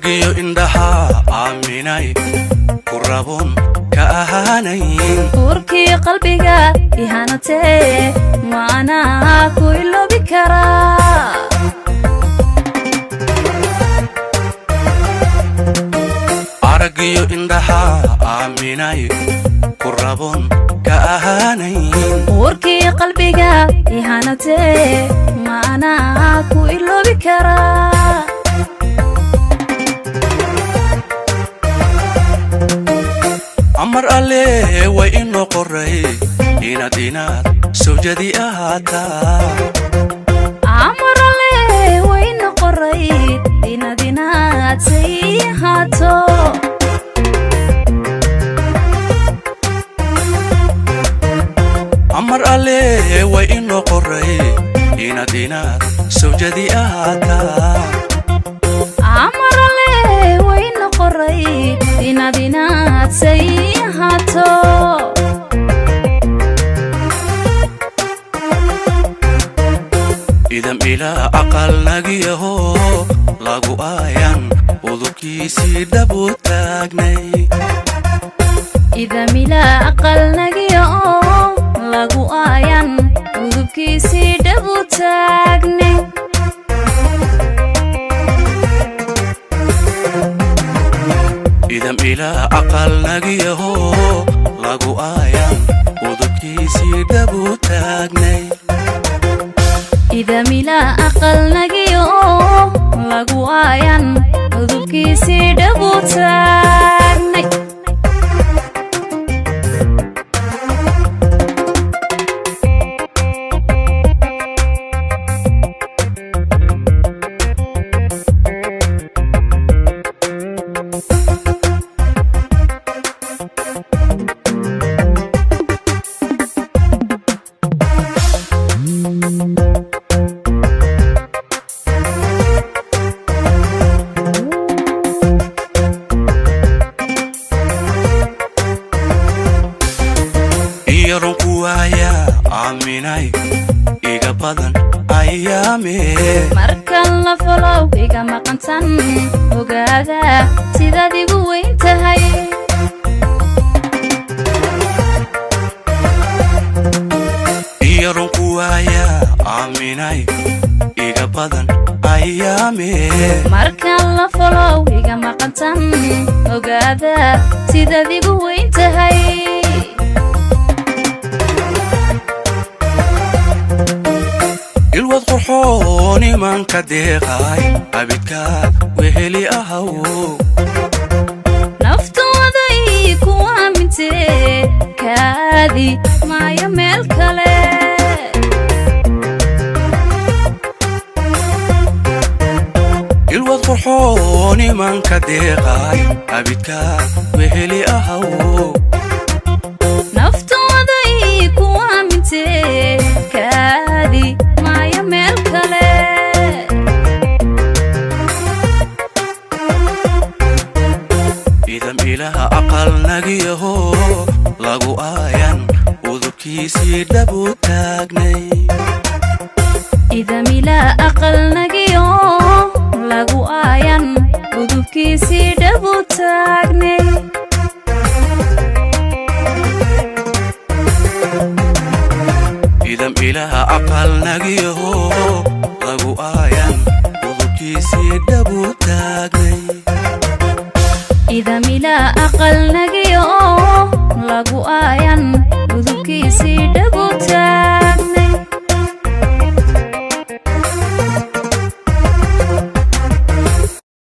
aragiyo indhaha aaminay ku rabon ka ahaanayn urkii qalbiga ihanatee maana ku iloobi karaa aragiyo indhaha aaminay ku rabon ka ahaanayn urkii qalbiga ihanatee maana ku iloobi karaa amar alle way inoo qoray inaad sawjadi ahaataa amar alle way inoo qoray inaad say ahaato amar alle way inoo qoray inaad sawjadi ahaataa amar alle way inoo qoray inaad say ahaato idam ilaa aqal nagiyaho lagu aayan udubkiisii dhabu taagnay idam ilaa aqal nagiyaho lagu aayan udubkiisii dhabu taagnay idam ilaa aqal nagiyaho lagu aayan udubkiisii dhabu taagnay idam ilaa aqal nagiyaho lagu aayan udubkiisii dhabu taagnay yaron kuwaya aaminay iga badan ayaame markan la follow iga maqantan ogaada sidaad igu weyn tahay yaron kuwaya aaminay iga badan ayaame markan la follow iga maqantan ogaada sidaad igu weyn tahay ilwad qurxoon imanka deeqay abidka weheli ahaw naftooday ku aamintee kaadi maayo meel kale ilwad qurxoon imanka deeqay abidka weheli ahaw naftooday ku aamintee kaadi maayo meel kale idam ilaha aqal nagiyaho lagu aayan udubkiisii dhabu taagnay idam ilaa aqal nagiyaho lagu aayan udubkiisii dhabu taagnay idam ilaha aqal nagiyaho lagu aayan udubkiisii dhabu taagnay idam ilaa aqal nagiyaho lagu aayan